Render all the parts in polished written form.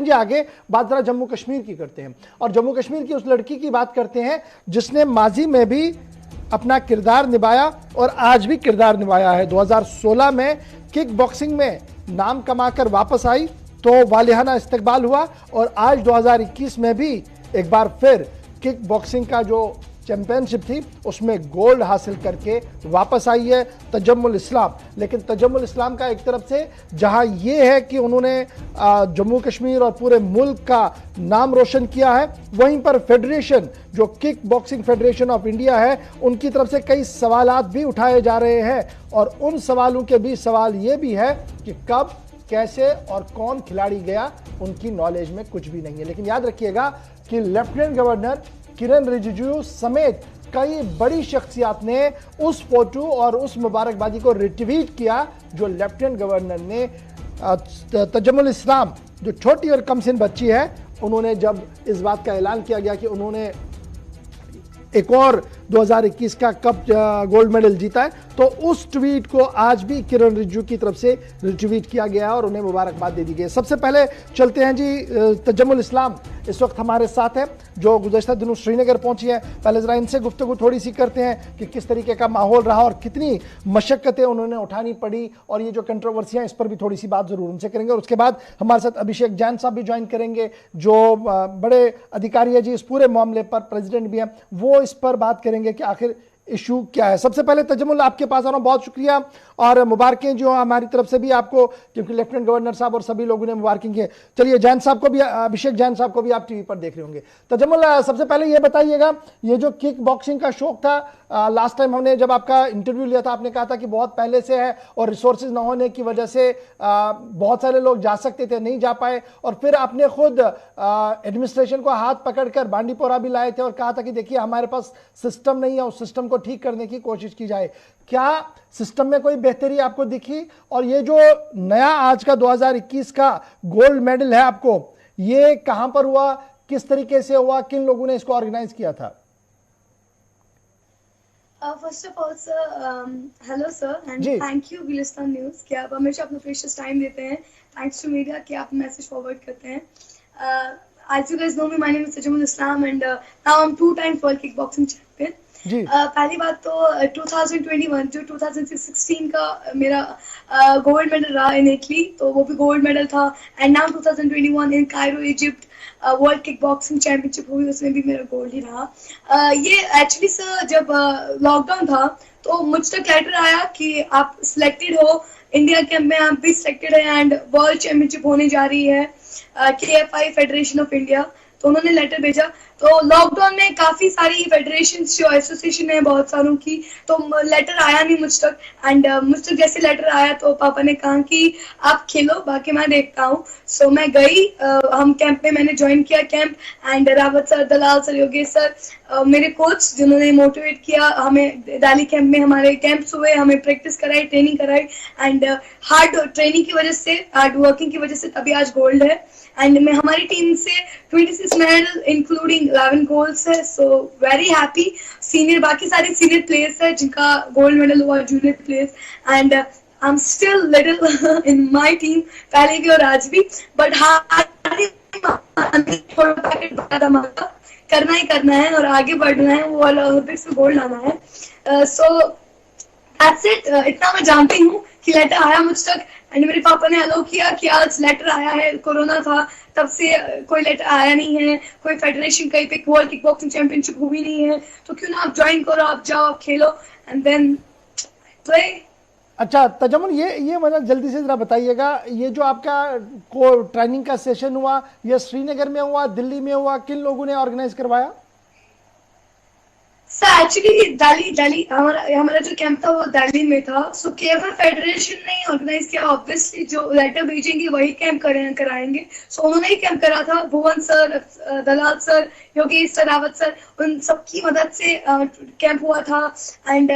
जी आगे बात जरा जम्मू कश्मीर की करते हैं और जम्मू कश्मीर की उस लड़की की बात करते हैं जिसने माजी में भी अपना किरदार निभाया और आज भी किरदार निभाया है। 2016 में किक बॉक्सिंग में नाम कमाकर वापस आई तो वालिहाना इस्तकबाल हुआ और आज 2021 में भी एक बार फिर किक बॉक्सिंग का जो चैंपियनशिप थी उसमें गोल्ड हासिल करके वापस आई है तजम्मुल इस्लाम। लेकिन तजम्मुल इस्लाम का एक तरफ से जहां ये है कि उन्होंने जम्मू कश्मीर और पूरे मुल्क का नाम रोशन किया है, वहीं पर फेडरेशन जो kick boxing federation of India है उनकी तरफ से कई सवालात भी उठाए जा रहे हैं और उन सवालों के बीच सवाल ये भी है कि कब कैसे और कौन खिलाड़ी गया उनकी नॉलेज में कुछ भी नहीं है। लेकिन याद रखिएगा कि लेफ्टिनेंट गवर्नर किरण रिजिजू समेत कई बड़ी शख्सियत ने उस फोटो और उस मुबारकबादी को रिट्वीट किया जो लेफ्टिनेंट गवर्नर ने तजम्मुल इस्लाम जो छोटी और कमसिन बच्ची है उन्होंने जब इस बात का ऐलान किया गया कि उन्होंने एक और 2021 का कप गोल्ड मेडल जीता है तो उस ट्वीट को आज भी किरण रिजिजू की तरफ से रिट्वीट किया गया है और उन्हें मुबारकबाद दे दी गई। सबसे पहले चलते हैं जी, तजम्मुल इस्लाम इस वक्त हमारे साथ है जो गुज़श्ता दिनों श्रीनगर पहुंची है। पहले जरा इनसे गुफ्तगू थोड़ी सी करते हैं कि किस तरीके का माहौल रहा और कितनी मशक्क़तें उन्होंने उठानी पड़ी और ये जो कंट्रोवर्सियां इस पर भी थोड़ी सी बात जरूर उनसे करेंगे। और उसके बाद हमारे साथ अभिषेक जैन साहब भी ज्वाइन करेंगे जो बड़े अधिकारी है जी इस पूरे मामले पर, प्रेसिडेंट भी हैं, वो इस पर बात करेंगे कि आखिर इशू क्या है। सबसे पहले तजम्मुल आपके पास आ रहा हूं, बहुत शुक्रिया और मुबारकें जो हमारी तरफ से भी आपको, क्योंकि लेफ्टिनेंट गवर्नर साहब और सभी लोगों ने मुबारकें की। चलिए जैन साहब को भी, अभिषेक जैन साहब को भी आप टीवी पर देख रहे होंगे। तजम्मुल सबसे पहले ये बताइएगा, ये जो किक बॉक्सिंग का शौक था, लास्ट टाइम हमने जब आपका इंटरव्यू लिया था आपने कहा था कि बहुत पहले से है और रिसोर्सेज ना होने की वजह से बहुत सारे लोग जा सकते थे नहीं जा पाए और फिर आपने खुद एडमिनिस्ट्रेशन को हाथ पकड़कर बांडीपोरा भी लाए थे और कहा था कि देखिए हमारे पास सिस्टम नहीं है, उस सिस्टम को ठीक करने की कोशिश की जाए। क्या सिस्टम में कोई बेहतरी आपको दिखी? और ये जो नया आज का 2021 का गोल्ड मेडल है आपको, ये कहां पर हुआ, किस तरीके से हुआ, किन लोगों ने इसको ऑर्गेनाइज किया था? First of all sir, hello sir and thank you Gulistan News कि आप हमेशा अपना प्रेशियस टाइम देते हैं। थैंक्स टू मीडिया कि आप मैसेज फॉरवर्ड करते हैं। As you guys know me, my name is Tajamul Islam and now I'm two-time world kickboxing champion. पहली बात तो 2021 जो 2016 का मेरा गोल्ड मेडल रहा इन इटली, तो वो भी गोल्ड मेडल था and now 2021 in Cairo Egypt world kick boxing championship हुई, उसमें भी मेरा गोल्ड ही रहा। ये एक्चुअली सर जब लॉकडाउन था तो मुझ तक लेटर आया कि आप सिलेक्टेड हो, इंडिया कैंप में आप भी सिलेक्टेड है एंड वर्ल्ड चैंपियनशिप होने जा रही है KFI फेडरेशन ऑफ इंडिया, तो उन्होंने लेटर भेजा। तो लॉकडाउन में काफी सारी फेडरेशन जो एसोसिएशन है बहुत सारों की, तो लेटर आया नहीं मुझ तक एंड मुझ तक जैसे लेटर आया तो पापा ने कहा कि आप खेलो बाकी मैं देखता हूँ। सो मैं गई, हम कैंप में मैंने ज्वाइन किया camp and Rawat sir, Dalal sir, Yogesh sir मेरे कोच जिन्होंने मोटिवेट किया हमें। दिल्ली कैंप में हमारे कैंप्स हुए, हमें प्रैक्टिस कराई, ट्रेनिंग कराई एंड हार्ड ट्रेनिंग की वजह से, हार्ड वर्किंग की वजह से तभी आज गोल्ड है। एंड मैं हमारी टीम से 26 मेडल इंक्लूडिंग 11 गोल्ड्स है, सो वेरी हैप्पी। सीनियर बाकी सारे सीनियर प्लेयर्स है जिनका गोल्ड मेडल हुआ, junior players and I am still little in my team, पहले भी और आज भी, बट करना ही करना है और आगे बढ़ना है, वो ओलंपिक्स में गोल्ड लाना है। So that's it. इतना मैं जानती हूँ कि लेटर आया मुझ तक एंड मेरे पापा ने अलाउ किया कि आज लेटर आया है। कोरोना था तब से कोई लेटर आया नहीं है, कोई फेडरेशन कहीं पे वर्ल्ड किक बॉक्सिंग चैंपियनशिप हुई नहीं है, तो क्यों ना आप ज्वाइन करो, आप जाओ, आप खेलो एंड देन प्ले। अच्छा तजम्मुल, ये मतलब जल्दी से जरा बताइएगा, ये जो आपका को ट्रेनिंग का सेशन हुआ ये श्रीनगर में हुआ, दिल्ली में हुआ, किन लोगों ने ऑर्गेनाइज करवाया? सर एक्चुअली दिल्ली हमारा जो कैंप था वो दिल्ली में था। सो केवल फेडरेशन ने ऑर्गेनाइज किया, ऑब्वियसली जो लेटर भेजेंगे वही कैंप कराएंगे। सो उन्होंने ही कैंप करा था, Bhuvan sir, Dalal sir, Yogesh sir, Rawat sir, उन सबकी मदद से कैंप हुआ था एंड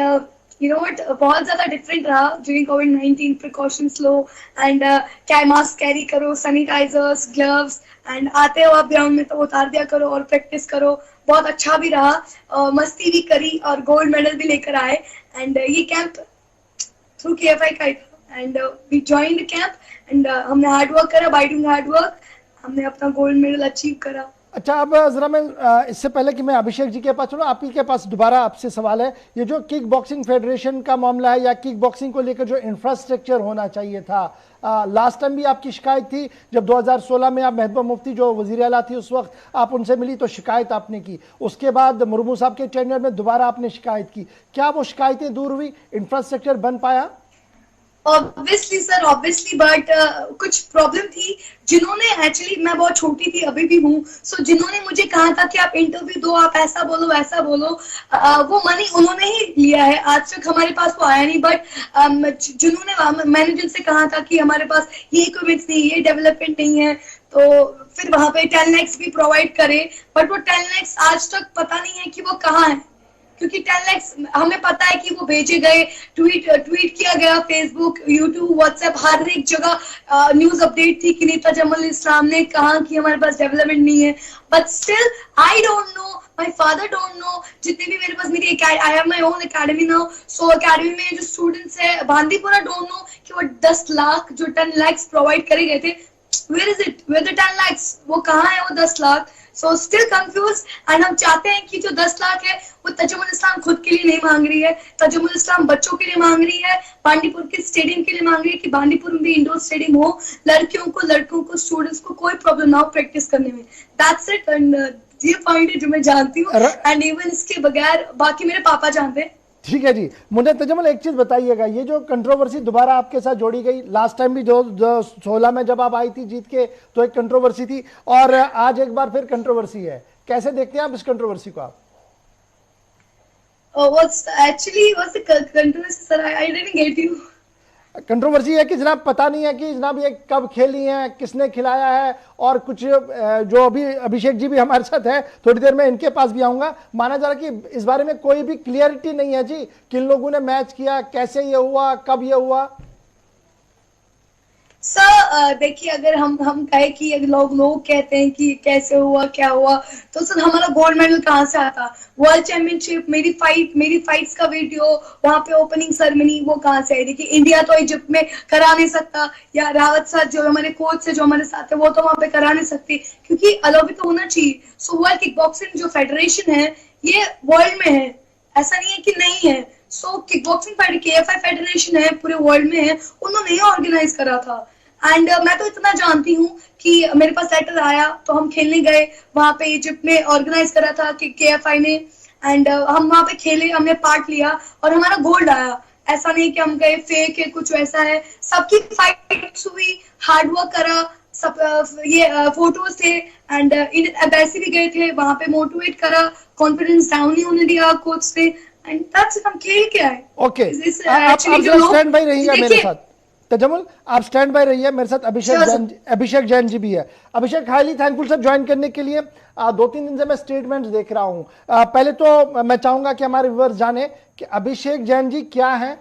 यू नो व्हाट, बहुत ज्यादा डिफरेंट रहा during covid. Precautions low and mask carry करो, सैनिटाइजर्स, ग्लव्स एंड आते हो आप ग्राउंड में तो उतार दिया करो और प्रैक्टिस करो। बहुत अच्छा भी रहा, मस्ती भी करी और गोल्ड मेडल भी लेकर आए एंड ये कैंप थ्रू KFI का ही था and we joined camp and हमने हार्ड वर्क करा, बाय डूइंग हार्ड वर्क हमने अपना गोल्ड मेडल अचीव करा। अच्छा, अब जरा मैं इससे पहले कि मैं अभिषेक जी के पास चलूं, आप ही के पास दोबारा आपसे सवाल है। ये जो किक बॉक्सिंग फेडरेशन का मामला है या किक बॉक्सिंग को लेकर जो इंफ्रास्ट्रक्चर होना चाहिए था, लास्ट टाइम भी आपकी शिकायत थी जब 2016 में आप महबूबा मुफ्ती जो वजीर आला थी उस वक्त आप उनसे मिली तो शिकायत आपने की, उसके बाद मुर्मू साहब के टेन्योर में दोबारा आपने शिकायत की, क्या वो शिकायतें दूर हुई, इंफ्रास्ट्रक्चर बन पाया? ऑब्वियसली सर, ऑब्वियसली, बट कुछ प्रॉब्लम थी। जिन्होंने, एक्चुअली मैं बहुत छोटी थी, अभी भी हूँ, सो जिन्होंने मुझे कहा था कि आप इंटरव्यू दो, आप ऐसा बोलो वैसा बोलो, वो मनी उन्होंने ही लिया है। आज तक हमारे पास वो आया नहीं, बट जिन्होंने, मैंने जिनसे कहा था कि हमारे पास ये इक्विपमेंट्स नहीं, ये डेवलपमेंट नहीं है, तो फिर वहां पे 10 lakhs भी प्रोवाइड करे, बट वो 10 lakhs आज तक पता नहीं है कि वो कहाँ है, क्योंकि 10 lakhs हमें पता है कि वो भेजे गए, ट्वीट किया गया, फेसबुक, यूट्यूब, व्हाट्सएप, हर एक जगह न्यूज अपडेट थी कि नेता जमुल इस्लाम ने कहा कि हमारे पास डेवलपमेंट नहीं है, but still I don't know, my father don't know. जितने भी मेरे पास मेरी I have my own academy now, so academy में जो स्टूडेंट्स है बांदीपुरा डोंट नो कि वो 10 लाख जो 10 lakhs प्रोवाइड करे गए थे, where is it, where the 10 lakhs, वो कहाँ है वो 10 lakh? So still confuse, and हम चाहते हैं कि जो 10 लाख है वो तजुमुल इस्लाम खुद के लिए नहीं मांग रही है, तजुमुल इस्लाम बच्चों के लिए मांग रही है, बांदीपुर के स्टेडियम के लिए मांग रही है कि बांदीपुर में भी इंडोर स्टेडियम हो, लड़कियों को, लड़कों को, स्टूडेंट्स को कोई प्रॉब्लम ना हो प्रैक्टिस करने में। दैट्स इट, एंड ये पॉइंट है जो मैं जानती हूँ, एंड इवन इसके बगैर बाकी मेरे पापा जानते हैं। ठीक है जी, मुझे तजम्मुल एक चीज बताइएगा, ये जो कंट्रोवर्सी दोबारा आपके साथ जोड़ी गई, लास्ट टाइम भी जो 16 में जब आप आई थी जीत के तो एक कंट्रोवर्सी थी और आज एक बार फिर कंट्रोवर्सी है, कैसे देखते हैं आप इस कंट्रोवर्सी को? आप कंट्रोवर्सी है कि जनाब पता नहीं है कि जनाब ये कब खेली है, किसने खिलाया है, और कुछ जो अभी अभिषेक जी भी हमारे साथ है, थोड़ी देर में इनके पास भी आऊंगा, माना जा रहा कि इस बारे में कोई भी क्लियरिटी नहीं है जी, किन लोगों ने मैच किया, कैसे ये हुआ, कब ये हुआ। सर देखिए, अगर हम कहे कि लोग कहते हैं कि कैसे हुआ, क्या हुआ, तो सर हमारा गोल्ड मेडल कहाँ से आता? वर्ल्ड चैंपियनशिप, मेरी फाइट्स का वीडियो, वहां पे ओपनिंग सेरेमनी, वो कहाँ से आई? देखिए, इंडिया तो इजिप्ट में करा नहीं सकता, या रावत सर जो हमारे कोच से जो हमारे साथ है वो तो वहां पे करा नहीं सकते, क्योंकि अलाउ भी तो होना चाहिए। सो वर्ल्ड किक बॉक्सिंग जो फेडरेशन है ये वर्ल्ड में है, ऐसा नहीं है कि नहीं है। सो किक बॉक्सिंग KFI फेडरेशन है, पूरे वर्ल्ड में है, उन्होंने ही ऑर्गेनाइज करा था। एंड मैं तो इतना जानती हूँ कि मेरे पास लेटर आया तो हम खेलने गए, वहां पे इजिप्ट में ऑर्गेनाइज करा था कि KFI ने, एंड हम वहां पे खेले, हमने पार्ट लिया और हमारा गोल्ड आया। ऐसा नहीं कि हम गए फेक है, कुछ वैसा है, सबकी फाइट्स हुई, हार्डवर्क करा, सब ये फोटोज थे, एंड एम्बेसी भी गए थे, वहां पे मोटिवेट करा, कॉन्फिडेंस डाउन नहीं होने दिया कोच से, एंड दैट्स इट, हम खेल के आए। ओके, आप स्टैंड बाय रहिएगा मेरे साथ तजम्मुल, आप स्टैंड बाय रहिए मेरे साथ। अभिषेक जैन जी भी है। अभिषेक, हाईली थैंकफुल सर ज्वाइन करने के लिए। 2-3 दिन से मैं स्टेटमेंट्स देख रहा हूं। पहले तो मैं चाहूंगा कि हमारे व्यूअर्स जाने कि अभिषेक जैन जी क्या है,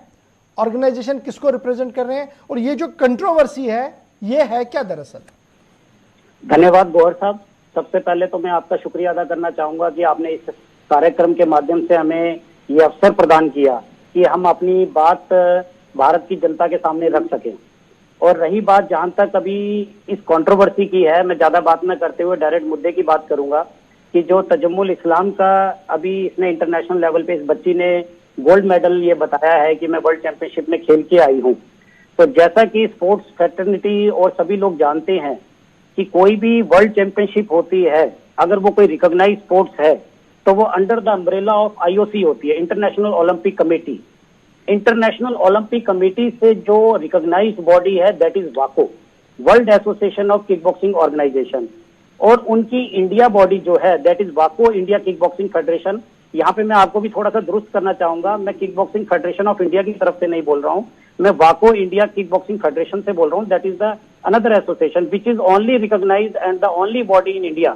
ऑर्गेनाइजेशन किसको रिप्रेजेंट कर रहे हैं, और ये जो कंट्रोवर्सी है ये है क्या दरअसल? धन्यवाद गौहर साहब। सबसे पहले तो मैं आपका शुक्रिया अदा करना चाहूंगा कि आपने इस कार्यक्रम के माध्यम से हमें ये अवसर प्रदान किया कि हम अपनी बात भारत की जनता के सामने रख सकें। और रही बात जहां तक अभी इस कंट्रोवर्सी की है, मैं ज्यादा बात न करते हुए डायरेक्ट मुद्दे की बात करूंगा कि जो तजम्मुल इस्लाम का अभी इसने इंटरनेशनल लेवल पे इस बच्ची ने गोल्ड मेडल ये बताया है कि मैं वर्ल्ड चैंपियनशिप में खेल के आई हूं, तो जैसा कि स्पोर्ट्स फ्रेटर्निटी और सभी लोग जानते हैं कि कोई भी वर्ल्ड चैंपियनशिप होती है, अगर वो कोई रिकॉग्नाइज स्पोर्ट्स है तो वो under the umbrella of IOC होती है, International Olympic Committee. International Olympic Committee से जो रिकॉग्नाइज्ड बॉडी है दैट इज वाको, World Association of Kick Boxing Organisation, और उनकी इंडिया बॉडी जो है दैट इज वाको इंडिया किक बॉक्सिंग फेडरेशन। यहाँ पे मैं आपको भी थोड़ा सा दुरुस्त करना चाहूंगा, मैं kick boxing federation of India की तरफ से नहीं बोल रहा हूँ, मैं वाको इंडिया किक बॉक्सिंग फेडरेशन से बोल रहा हूँ। That is the another association which is only recognised and the only body in India.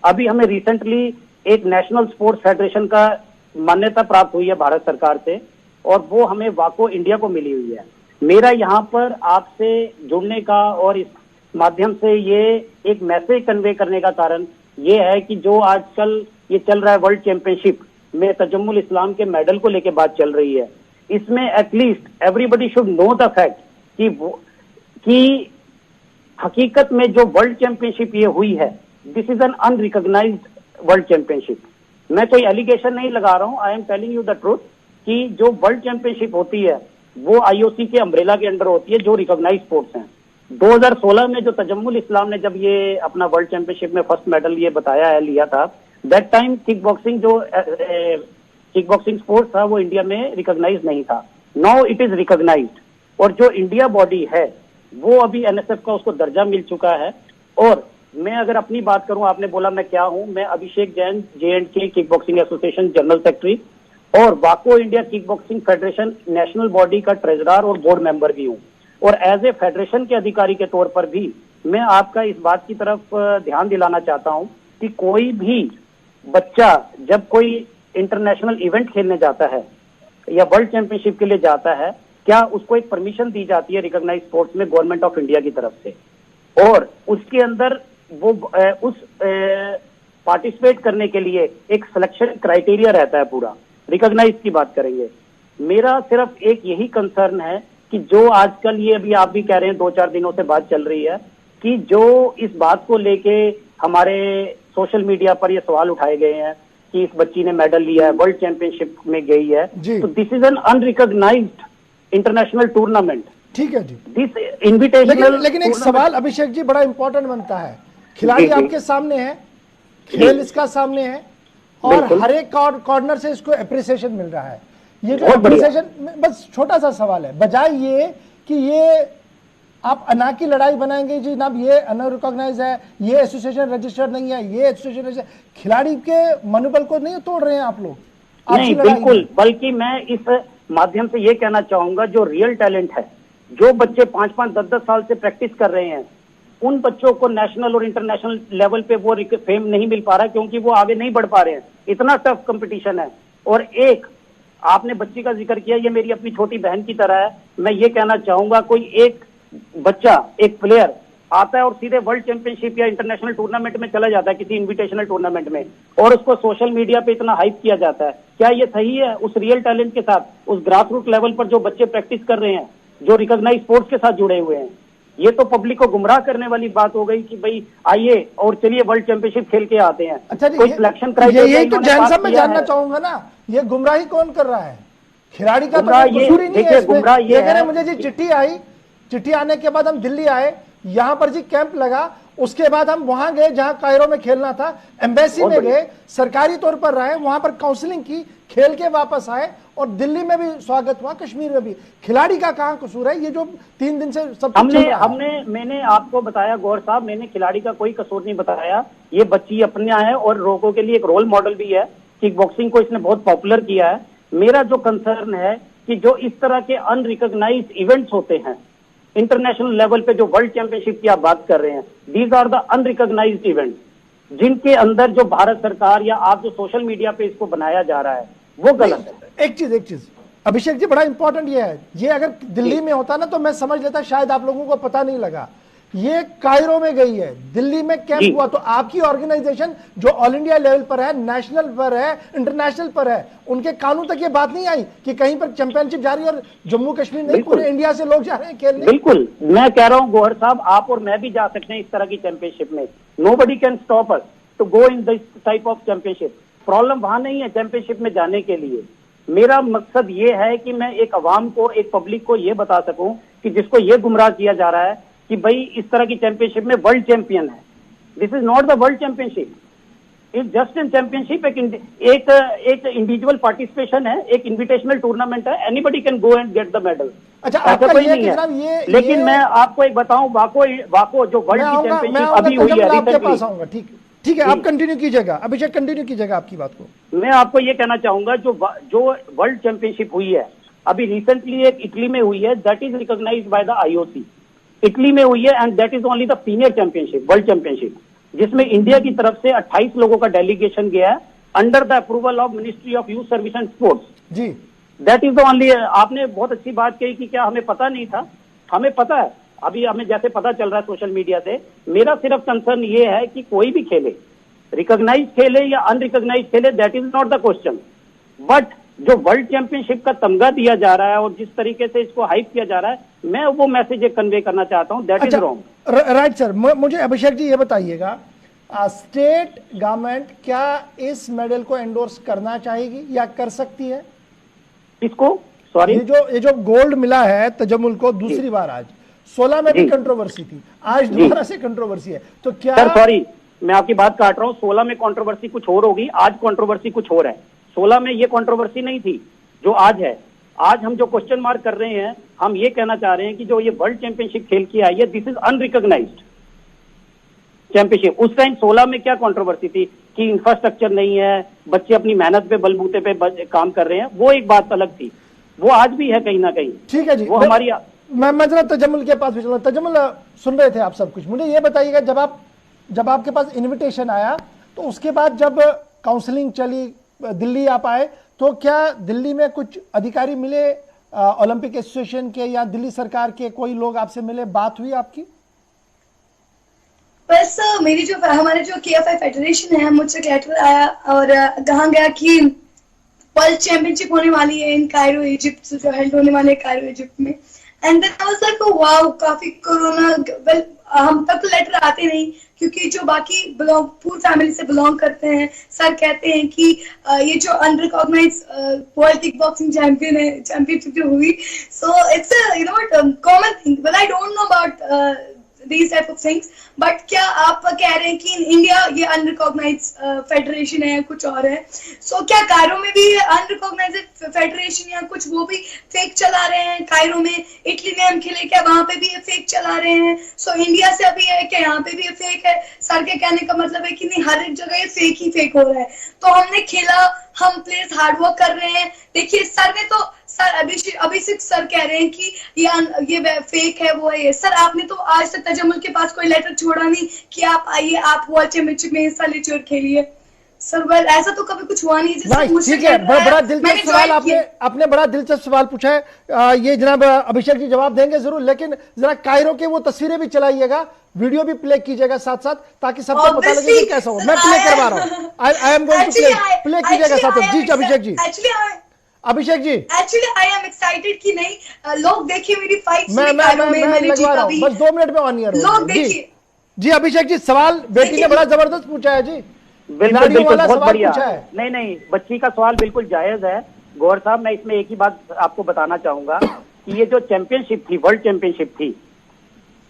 अभी हमें रिसेंटली एक नेशनल स्पोर्ट्स फेडरेशन का मान्यता प्राप्त हुई है भारत सरकार से, और वो हमें वाको इंडिया को मिली हुई है। मेरा यहाँ पर आपसे जुड़ने का और इस माध्यम से ये एक मैसेज कन्वे करने का कारण ये है कि जो आजकल ये चल रहा है वर्ल्ड चैंपियनशिप में तजम्मुल इस्लाम के मेडल को लेकर बात चल रही है, इसमें at least everybody should know the fact कि हकीकत में जो वर्ल्ड चैंपियनशिप ये हुई है, this is an unrecognised world championship. मैं कोई एलिगेशन नहीं लगा रहा हूं, I am telling you the truth कि जो वर्ल्ड चैंपियनशिप होती है वो आईओसी के अम्ब्रेला के अंडर होती है, जो रिकॉग्नाइज्ड स्पोर्ट्स हैं। 2016 में जो तजम्मुल इस्लाम ने जब ये अपना वर्ल्ड चैंपियनशिप में फर्स्ट मेडल ये बताया है, लिया था, दैट टाइम किक बॉक्सिंग जो किक बॉक्सिंग स्पोर्ट था वो इंडिया में रिकॉग्नाइज नहीं था। नाउ इट इज रिकॉग्नाइज्ड, और जो इंडिया बॉडी है वो अभी एनएसएफ का उसको दर्जा मिल चुका है। और मैं अगर अपनी बात करूं, आपने बोला मैं क्या हूं, मैं Abhishek Jain J and K Kick Boxing Association General Secretary और वाको India kick boxing Federation national body का ट्रेजरर और बोर्ड मेंबर भी हूं। और एज ए फेडरेशन के अधिकारी के तौर पर भी मैं आपका इस बात की तरफ ध्यान दिलाना चाहता हूं कि कोई भी बच्चा जब कोई इंटरनेशनल इवेंट खेलने जाता है या वर्ल्ड चैंपियनशिप के लिए जाता है, क्या उसको एक परमिशन दी जाती है रिकॉग्नाइज्ड स्पोर्ट्स में गवर्नमेंट ऑफ इंडिया की तरफ से, और उसके अंदर वो उस पार्टिसिपेट करने के लिए एक सिलेक्शन क्राइटेरिया रहता है पूरा। रिकॉग्नाइज की बात करेंगे, मेरा सिर्फ एक यही कंसर्न है कि जो आजकल ये अभी आप भी कह रहे हैं 2-4 दिनों से बात चल रही है कि जो इस बात को लेके हमारे सोशल मीडिया पर ये सवाल उठाए गए हैं कि इस बच्ची ने मेडल लिया है, वर्ल्ड चैंपियनशिप में गई है, तो this is an unrecognised international tournament. ठीक है जी, दिस इनविटेशनल। लेकिन एक सवाल अभिषेक जी बड़ा इंपॉर्टेंट बनता है, खिलाड़ी आपके सामने है, खेल इसका सामने है, और हर एक कॉर्नर से इसको एप्रिसिएशन मिल रहा है। ये जो एप्रिसिएशन, बस छोटा सा सवाल है, बजाय ये कि ये आप अना की लड़ाई बनाएंगे जी जनाब, ये अनरिकॉग्नाइज है, ये एसोसिएशन रजिस्टर्ड नहीं है, ये एसोसिएशन रजिस्टर्ड, खिलाड़ी के मनोबल को नहीं तोड़ रहे हैं आप लोग? नहीं, बिल्कुल, बल्कि मैं इस माध्यम से ये कहना चाहूंगा जो रियल टैलेंट है, जो बच्चे 5-5, 10-10 साल से प्रैक्टिस कर रहे हैं, उन बच्चों को नेशनल और इंटरनेशनल लेवल पे वो फेम नहीं मिल पा रहा है क्योंकि वो आगे नहीं बढ़ पा रहे हैं, इतना टफ कंपटीशन है। और एक आपने बच्ची का जिक्र किया, ये मेरी अपनी छोटी बहन की तरह है। मैं ये कहना चाहूंगा कोई एक बच्चा, एक प्लेयर आता है और सीधे वर्ल्ड चैंपियनशिप या इंटरनेशनल टूर्नामेंट में चला जाता है, किसी इन्विटेशनल टूर्नामेंट में, और उसको सोशल मीडिया पे इतना हाइप किया जाता है, क्या ये सही है? उस रियल टैलेंट के साथ, उस ग्रास रूट लेवल पर जो बच्चे प्रैक्टिस कर रहे हैं, जो रिकॉग्नाइज स्पोर्ट्स के साथ जुड़े हुए हैं, ये तो पब्लिक को गुमराह करने वाली बात हो गई कि भाई आइए और चलिए वर्ल्ड चैंपियनशिप खेल के आते हैं। अच्छा, कोई सिलेक्शन क्राइटेरिया यही तो जैन साहब मैं जानना चाहूंगा ना, ये गुमराही कौन कर रहा है? खिलाड़ी का तो कसूर ही नहीं है इसमें। ये कह रहे मुझे जी चिट्ठी आई, चिट्ठी आने के बाद हम दिल्ली आए, यहां पर जी कैंप लगा, उसके बाद हम वहां गए जहां कायरो में खेलना था, एम्बेसी में गए, सरकारी तौर पर रहे, वहां पर काउंसलिंग की, खेल के वापस आए, और दिल्ली में भी स्वागत हुआ, कश्मीर में भी। खिलाड़ी का कहां कसूर है? ये जो 3 दिन से सब मैंने आपको बताया गौर साहब, मैंने खिलाड़ी का कोई कसूर नहीं बताया। ये बच्ची अपना है और लोगों के लिए एक रोल मॉडल भी है, किक बॉक्सिंग को इसने बहुत पॉपुलर किया है। मेरा जो कंसर्न है कि जो इस तरह के अनरिकॉग्नाइज्ड इवेंट्स होते हैं इंटरनेशनल लेवल पे, जो वर्ल्ड चैंपियनशिप की आप बात कर रहे हैं, these are the unrecognised events, जिनके अंदर जो भारत सरकार या आप जो सोशल मीडिया पे इसको बनाया जा रहा है वो गलत है। एक चीज अभिषेक जी बड़ा इंपॉर्टेंट ये है, ये अगर दिल्ली में होता ना तो मैं समझ लेता, शायद आप लोगों को पता नहीं लगा। ये कायरो में गई है, दिल्ली में कैंप हुआ, तो आपकी ऑर्गेनाइजेशन जो ऑल इंडिया लेवल पर है, नेशनल पर है, इंटरनेशनल पर है, उनके कानून तक ये बात नहीं आई कि कहीं पर चैंपियनशिप जारी और जम्मू कश्मीर नहीं पूरे इंडिया से लोग जा रहे हैं खेलने? बिल्कुल, मैं कह रहा हूं गौहर साहब, आप और मैं भी जा सकते हैं इस तरह की चैंपियनशिप में। Nobody can stop us to go in this type of championship. Problem वहां नहीं है चैंपियनशिप में जाने के लिए। मेरा मकसद ये है कि मैं एक अवाम को, एक पब्लिक को ये बता सकूं कि जिसको ये गुमराह किया जा रहा है कि भाई इस तरह की चैंपियनशिप में वर्ल्ड चैंपियन है, this is not the world championship, it's just an championship. एक इंडिविजुअल पार्टिसिपेशन है, एक इन्विटेशनल टूर्नामेंट है, anybody can go and get the medal. अच्छा, आपका ये नहीं है। लेकिन मैं आपको एक बताऊं, वाको जो वर्ल्ड की चैंपियनशिप अभी हुई है, आपके पास आऊंगा। ठीक है, आप कंटिन्यू कीजिएगा अभिषेक, कंटिन्यू कीजिएगा आपकी बात को। मैं आपको ये कहना चाहूंगा जो वर्ल्ड चैंपियनशिप हुई है अभी रिसेंटली, एक इटली में हुई है, that is recognised by the IOC, Italy में हुई है, and that is only the senior championship, world championship, जिसमें इंडिया की तरफ से 28 लोगों का डेलीगेशन गया है under the approval of ministry of youth service and sports जी। That is the only. आपने बहुत अच्छी बात कही कि क्या हमें पता नहीं था, हमें पता है, अभी हमें जैसे पता चल रहा है सोशल मीडिया से। मेरा सिर्फ कंसर्न ये है कि कोई भी खेले, रिकॉग्नाइज खेले या अनरिकॉग्नाइज खेले, that is not the question, but जो वर्ल्ड चैंपियनशिप का तमगा दिया जा रहा है और जिस तरीके से इसको हाइप किया जा रहा है, मैं वो मैसेज कन्वे करना चाहता हूं, that is wrong. Right sir, मुझे अभिषेक जी ये बताइएगा, स्टेट गवर्नमेंट क्या इस मेडल को एंडोर्स करना चाहेगी या कर सकती है? इसको सॉरी, ये जो गोल्ड मिला है तजम्मुल को दूसरी बार, आज 16 में भी कंट्रोवर्सी थी, आज दोबारा से कंट्रोवर्सी है, तो क्या? सर सॉरी, मैं आपकी बात काट रहा हूँ। 16 में कंट्रोवर्सी कुछ और होगी, आज कंट्रोवर्सी कुछ और है। 16 में ये कंट्रोवर्सी नहीं थी जो आज है। आज हम जो क्वेश्चन मार्क कर रहे हैं, हम ये कहना चाह रहे हैं कि जो ये वर्ल्ड चैंपियनशिप खेल की आई है, दिस इज अनरिकॉग्नाइज्ड चैंपियनशिप। उस टाइम 16 में क्या कंट्रोवर्सी थी कि इंफ्रास्ट्रक्चर नहीं है, बच्चे अपनी मेहनत पे बलबूते पे काम कर रहे हैं, वो एक बात अलग थी, वो आज भी है कहीं ना कहीं। ठीक है जी, वो हमारी मैं जरा तजम्मुल के पास भी चलूँ। तजम्मुल, सुन रहे थे आप सब कुछ, मुझे ये बताइएगा, जब आपके पास इनविटेशन आया तो उसके बाद जब काउंसलिंग चली, दिल्ली आप आए, तो क्या दिल्ली में कुछ अधिकारी मिले ओलंपिक एसोसिएशन के या दिल्ली सरकार के, कोई लोग आपसे मिले, बात हुई आपकी? बस मेरी जो हमारे जो KFI फेडरेशन है, मुझसे लेटर आया और कहा गया कि वर्ल्ड चैंपियनशिप होने वाली है इन कायरो इजिप्ट, जो हेल्ड होने वाले कायरो इजिप्ट में। And then I was like wow, काफी कोरोना, वेल हम तक तो लेटर आते नहीं, क्योंकि जो बाकी पूरी फैमिली से बिलोंग करते हैं, सर कहते हैं कि ये जो unrecognised world kick boxing championship जो हुई, so it's common thing, but I don't know about these type of things, but क्या आप कह रहे हैं कि इन इंडिया ये अनरिकॉग्नाइज फेडरेशन है, कुछ और है, सो क्या कायरो में भी अनरिकॉग्नाइज फेडरेशन या कुछ वो भी फेक चला रहे हैं? कायरो में, इटली में हम खेले, क्या वहां पे भी ये फेक चला रहे हैं? सो इंडिया से अभी है क्या यहाँ पे भी ये फेक है? सर के कहने का मतलब है कि नहीं, हर एक जगह ये फेक ही फेक हो रहा है। तो हमने खेला, हम प्लेयर्स हार्डवर्क कर रहे हैं। देखिए सर ने तो, सर अभिषेक सर कह रहे हैं कि ये फेक है, वो है ये। सर आपने तो आज तक तजम्मुल के पास कोई लेटर छोड़ा नहीं कि आप आइए, आप वर्ल्ड चैंपियनशिप में हिस्सा लीजिए और खेलिए। सर वेल ऐसा तो कभी कुछ हुआ नहीं। ठीक है, बड़ा दिलचस्प सवाल आपने बड़ा दिलचस्प सवाल पूछा है, ये जनाब अभिषेक जी जवाब देंगे जरूर, लेकिन जरा कायरो के वो तस्वीरें भी चलाइएगा, वीडियो भी प्ले कीजिएगा साथ साथ, ताकि सबको पता लगे कि कैसा हो। मैं प्ले करवा रहा हूँ, I am going to play कीजिएगा साथ साथ। जी Abhishek ji, Abhishek ji, actually I am excited कि नहीं लोग देखिए मेरी फाइट, मैं लगवा रहा हूं, बस 2 मिनट में ऑन ईयर लोग देखिए। जी अभिषेक जी, सवाल बेटी ने बड़ा जबरदस्त पूछा है जी, बिल्कुल बहुत बढ़िया। नहीं, बच्ची का सवाल बिल्कुल जायज है। गौर साहब, मैं इसमें एक ही बात आपको बताना चाहूंगा कि ये जो चैंपियनशिप थी, वर्ल्ड चैंपियनशिप थी,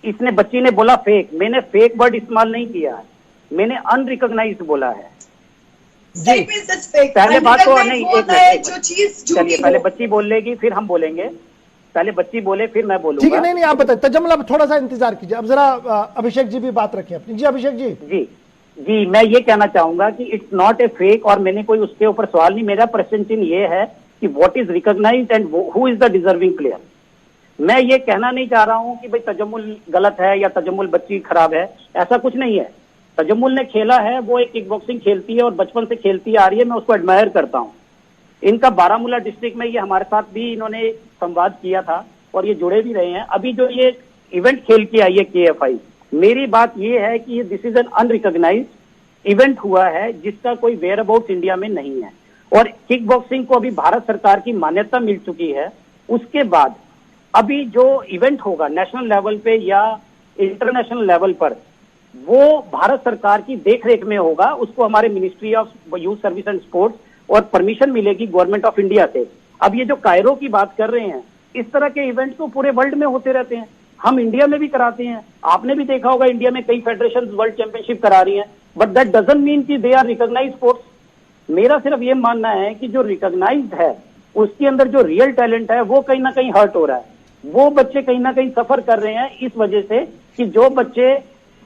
इसने बच्ची ने बोला फेक, मैंने फेक वर्ड इस्तेमाल नहीं किया है, मैंने अनरिकॉग्नाइज्ड बोला है। जी पहले बात तो नहीं, चलिए पहले बच्ची बोल लेगी फिर हम बोलेंगे, पहले बच्ची बोले फिर मैं बोलूंगा। ठीक है, नहीं आप बताइए तजम्मुल, अब थोड़ा सा इंतजार कीजिए, अब जरा अभिषेक जी भी बात रखें अपनी। जी अभिषेक जी, जी मैं ये कहना चाहूंगा कि इट्स नॉट ए फेक, और मैंने कोई उसके ऊपर सवाल नहीं, मेरा प्रश्न चिन्ह ये है कि what is recognised and who is the deserving player. मैं ये कहना नहीं चाह रहा हूं कि भाई तजम्मुल गलत है या तजम्मुल बच्ची खराब है, ऐसा कुछ नहीं है। तजम्मुल ने खेला है, वो एक किक बॉक्सिंग खेलती है और बचपन से खेलती आ रही है, मैं उसको एडमायर करता हूं। इनका बारामूला डिस्ट्रिक्ट में ये हमारे साथ भी इन्होंने संवाद किया था और ये जुड़े भी रहे हैं। अभी जो ये इवेंट खेल के आई है KFI, मेरी बात ये है कि this is an unrecognised event हुआ है जिसका कोई वेयर अबाउट इंडिया में नहीं है, और किक बॉक्सिंग को अभी भारत सरकार की मान्यता मिल चुकी है। उसके बाद अभी जो इवेंट होगा नेशनल लेवल पे या इंटरनेशनल लेवल पर, वो भारत सरकार की देखरेख में होगा, उसको हमारे ministry of youth service and sports और परमिशन मिलेगी गवर्नमेंट ऑफ इंडिया से। अब ये जो कायरो की बात कर रहे हैं, इस तरह के इवेंट तो पूरे वर्ल्ड में होते रहते हैं, हम इंडिया में भी कराते हैं। आपने भी देखा होगा इंडिया में कई फेडरेशन वर्ल्ड चैंपियनशिप करा रही हैं, बट दैट डजंट मीन कि दे आर रिकॉग्नाइज्ड स्पोर्ट्स। मेरा सिर्फ ये मानना है कि जो रिकॉग्नाइज्ड है उसके अंदर जो रियल टैलेंट है वो कहीं ना कहीं हर्ट हो रहा है, वो बच्चे कहीं ना कहीं सफर कर रहे हैं इस वजह से कि जो बच्चे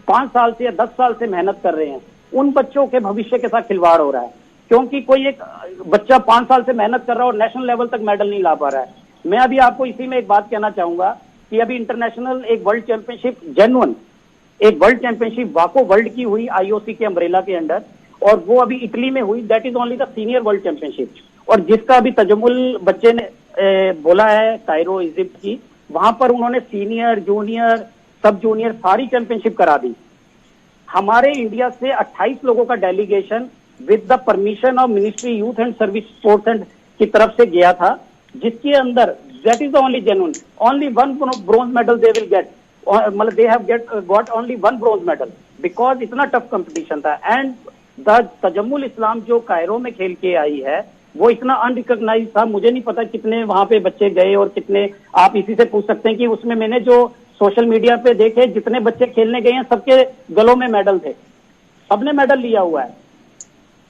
5 साल से या 10 साल से मेहनत कर रहे हैं, उन बच्चों के भविष्य के साथ खिलवाड़ हो रहा है। क्योंकि कोई एक बच्चा 5 साल से मेहनत कर रहा है और नेशनल लेवल तक मेडल नहीं ला पा रहा है। मैं अभी आपको इसी में एक बात कहना चाहूंगा कि अभी इंटरनेशनल एक वर्ल्ड चैंपियनशिप जेन्युइन एक वर्ल्ड चैंपियनशिप वाको वर्ल्ड की हुई IOC के अम्ब्रेला के अंडर, और वो अभी इटली में हुई। That is only the senior world championship, और जिसका अभी तजम्मुल बच्चे ने बोला है कायरो इजिप्ट की, वहां पर उन्होंने सीनियर, जूनियर, सब जूनियर सारी चैंपियनशिप करा दी। हमारे इंडिया से 28 लोगों का delegation with the permission of ministry youth and service sports and की तरफ से गया था, जिसके अंदर that is the only genuine, only 1 bronze medal they will get. मतलब they have got only 1 bronze medal, because इतना टफ कंपटीशन था। एंड द तजम्मुल इस्लाम जो कायरो में खेल के आई है वो इतना अनरिकॉग्नाइज था, मुझे नहीं पता कितने वहां पे बच्चे गए और कितने, आप इसी से पूछ सकते हैं कि उसमें मैंने जो सोशल मीडिया पे देखे जितने बच्चे खेलने गए हैं सबके गलों में मेडल थे, सबने मेडल लिया हुआ है।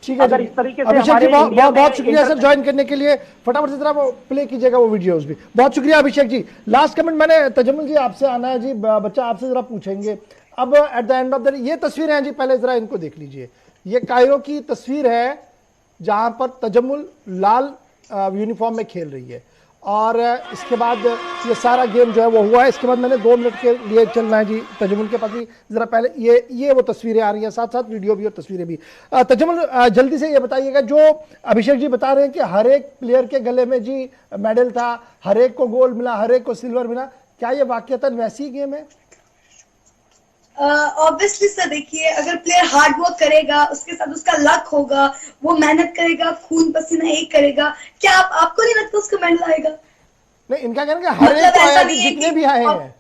ठीक है, अगर इस तरीके से अभिषेक जी बहुत शुक्रिया सर ज्वाइन करने के लिए। फटाफट से जरा वो प्ले कीजिएगा वो वीडियोस भी। बहुत शुक्रिया अभिषेक जी। लास्ट कमेंट मैंने तजम्मुल जी आपसे आना है जी, बच्चा आपसे जरा पूछेंगे अब at the end of the, ये तस्वीर है जी, पहले जरा इनको देख लीजिए। ये कायरो की तस्वीर है जहां पर तजम्मुल लाल यूनिफॉर्म में खेल रही है और इसके बाद ये सारा गेम जो है वो हुआ है। इसके बाद मैंने 2 मिनट के लिए चलना है जी तजम्मुल के पास भी, जरा पहले ये वो तस्वीरें आ रही हैं, साथ साथ वीडियो भी और तस्वीरें भी। तजम्मुल जल्दी से ये बताइएगा, जो अभिषेक जी बता रहे हैं कि हर एक प्लेयर के गले में जी मेडल था, हर एक को गोल्ड मिला, हर एक को सिल्वर मिला, क्या ये वाकईतन वैसी गेम है? ऑब्वियसली सर, देखिए अगर प्लेयर हार्ड वर्क करेगा, उसके साथ उसका लक होगा, वो मेहनत करेगा, खून पसीना एक करेगा, क्या आपको नहीं लगता उसको मेडल आएगा? नहीं, इनका कहना है हर एक को आया कि जितने भी आए हैं।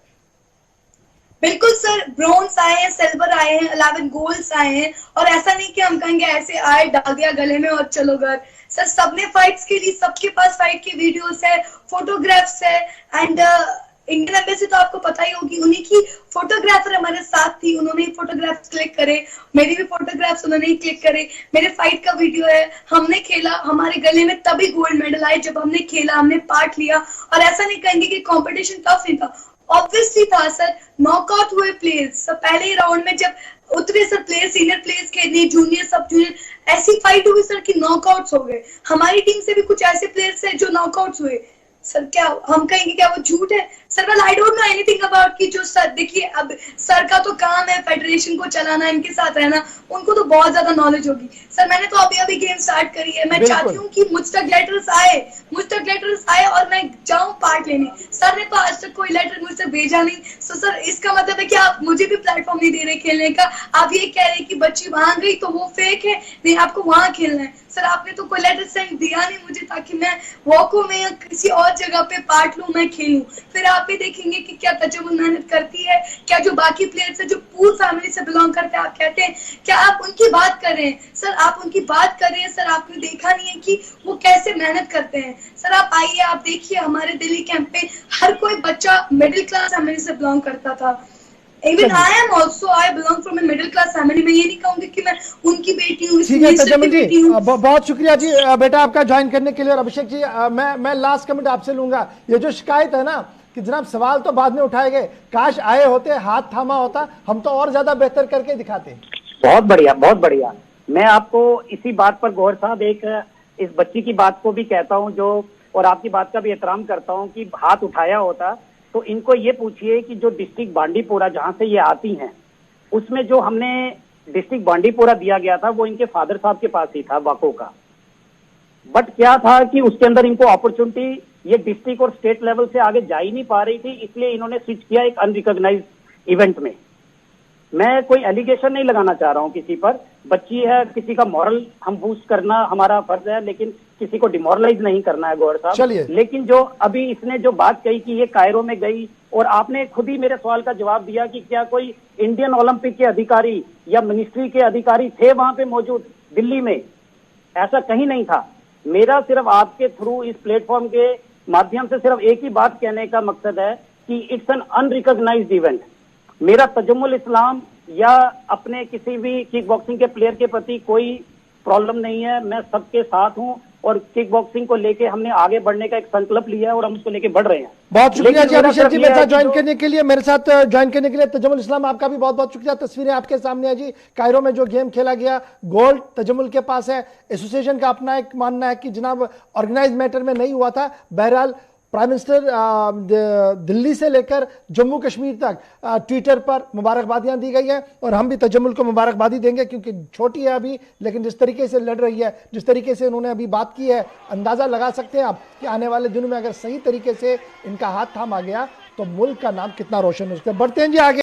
बिल्कुल सर, ब्रोंज आए हैं, सिल्वर आए हैं, 11 गोल्ड्स आए हैं, और ऐसा नहीं कि हम कहेंगे ऐसे आए डाल दिया गले में और चलो घर। सर सबने फाइट्स के लिए, सबके पास फाइट की वीडियोस है, फोटोग्राफ्स है, एंड इंडियन एम्बेसी तो आपको पता ही होगी, उन्हीं की फोटोग्राफर हमारे साथ थी, उन्होंने ही फोटोग्राफ्स क्लिक करे, मेरी भी फोटोग्राफ्स उन्होंने ही क्लिक करे, मेरे फाइट का वीडियो है, हमने खेला, हमारे गले में तभी गोल्ड मेडल आए जब हमने खेला, हमने पार्ट लिया। और ऐसा नहीं कहेंगे कि कंपटीशन टफ नहीं था, ऑब्वियसली था सर। नॉकआउट हुए प्लेयर्स सब पहले ही राउंड में जब उतरे सर, प्लेयर सीनियर प्लेयर्स खेलने, जूनियर सब जूनियर, ऐसी फाइट हुई सर कि नॉकआउट्स हो गए। हमारी टीम से भी कुछ ऐसे प्लेयर्स है जो नॉकआउट्स हुए सर। क्या हम कहेंगे क्या वो झूठ है sir? Well I don't know anything about कि जो सर, देखिए अब सर का तो काम है फेडरेशन को चलाना, इनके साथ रहना, उनको तो बहुत ज्यादा नॉलेज होगी सर। मैंने तो अभी गेम स्टार्ट करी है, मैं चाहती हूँ कि मुझ तक लेटर्स आए और मैं जाऊं पार्ट लेने। सर ने तो आज तक कोई लेटर मुझसे भेजा नहीं, तो सर इसका मतलब है कि आप मुझे भी प्लेटफॉर्म नहीं दे रहे खेलने का। आप ये कह रहे कि बच्ची वहां गई तो वो फेक है, नहीं आपको वहां खेलना है। सर आपने तो कोई लेटर सेंड दिया नहीं मुझे ताकि मैं वॉको में या किसी और जगह पे पार्ट लूं, मैं खेलूं। फिर आप भी देखेंगे कि क्या तजम्मुल मेहनत करती है, क्या जो बाकी प्लेयर्स है जो पूर फैमिली से बिलोंग करते हैं, आप कहते हैं क्या आप उनकी बात कर रहे हैं? सर आप उनकी बात कर रहे हैं सर, आपने देखा नहीं है कि वो कैसे मेहनत करते हैं? सर आप आइए, आप देखिए हमारे दिल्ली कैंप पे हर कोई बच्चा मिडिल क्लास फैमिली से बिलोंग करता था। Even I am also, I belong from a middle class family। मैं ये नहीं कहूंगी कि मैं उनकी बेटी हूँ, ठीक है तजम्मुल जी, बहुत शुक्रिया जी बेटा आपका ज्वाइन करने के लिए। और अभिषेक जी मैं लास्ट कमेंट आपसे लूंगा। ये जो शिकायत है ना कि जनाब सवाल तो बाद में उठाए गए, काश आए होते, हाथ थामा होता, हम तो और ज्यादा बेहतर करके दिखाते। बहुत बढ़िया, बहुत बढ़िया। मैं आपको इसी बात पर गौर साहब एक इस बच्ची की बात को भी कहता हूँ जो, और आपकी बात का भी एहतराम करता हूँ कि हाथ उठाया होता तो इनको ये पूछिए कि जो डिस्ट्रिक्ट बांडीपुरा जहां से ये आती हैं, उसमें जो हमने डिस्ट्रिक्ट बांडीपुरा दिया गया था वो इनके फादर साहब के पास ही था, वाको का। बट क्या था कि उसके अंदर इनको अपॉर्चुनिटी, ये डिस्ट्रिक्ट और स्टेट लेवल से आगे जा ही नहीं पा रही थी, इसलिए इन्होंने स्विच किया एक अनरिकॉग्नाइज इवेंट में। मैं कोई एलिगेशन नहीं लगाना चाह रहा हूं किसी पर, बच्ची है, किसी का मॉरल हम बूस्ट करना हमारा फर्ज है, लेकिन किसी को डिमोरलाइज नहीं करना है गौर साहब। लेकिन जो अभी इसने जो बात कही कि ये कायरो में गई, और आपने खुद ही मेरे सवाल का जवाब दिया कि क्या कोई इंडियन ओलंपिक के अधिकारी या मिनिस्ट्री के अधिकारी थे वहां पे मौजूद दिल्ली में? ऐसा कहीं नहीं था। मेरा सिर्फ आपके थ्रू इस प्लेटफॉर्म के माध्यम से सिर्फ एक ही बात कहने का मकसद है कि इट्स एन अनरिकॉग्नाइज्ड इवेंट। मेरा तजम्मुल इस्लाम या अपने किसी भी किक बॉक्सिंग के प्लेयर के प्रति कोई प्रॉब्लम नहीं है, मैं सबके साथ हूं, और किक बॉक्सिंग को लेके हमने आगे बढ़ने का एक संकल्प लिया है और हम उसको लेके बढ़ रहे हैं। बहुत शुक्रिया जी अभिषेक जी मेरे साथ ज्वाइन करने के लिए, मेरे साथ ज्वाइन करने के लिए। तजम्मुल इस्लाम आपका भी बहुत बहुत शुक्रिया। तस्वीरें आपके सामने है जी, कायरो में जो गेम खेला गया, गोल्ड तजम्मुल के पास है। एसोसिएशन का अपना एक मानना है कि जनाब ऑर्गेनाइज मैटर में नहीं हुआ था। बहरहाल प्राइम मिनिस्टर दिल्ली से लेकर जम्मू कश्मीर तक ट्विटर पर मुबारकबादियां दी गई हैं, और हम भी तजम्मुल को मुबारकबादी देंगे क्योंकि छोटी है अभी, लेकिन जिस तरीके से लड़ रही है, जिस तरीके से उन्होंने अभी बात की है, अंदाजा लगा सकते हैं आप कि आने वाले दिनों में अगर सही तरीके से इनका हाथ थामा गया तो मुल्क का नाम कितना रोशन हो सकता है। बढ़ते हैं जी आगे।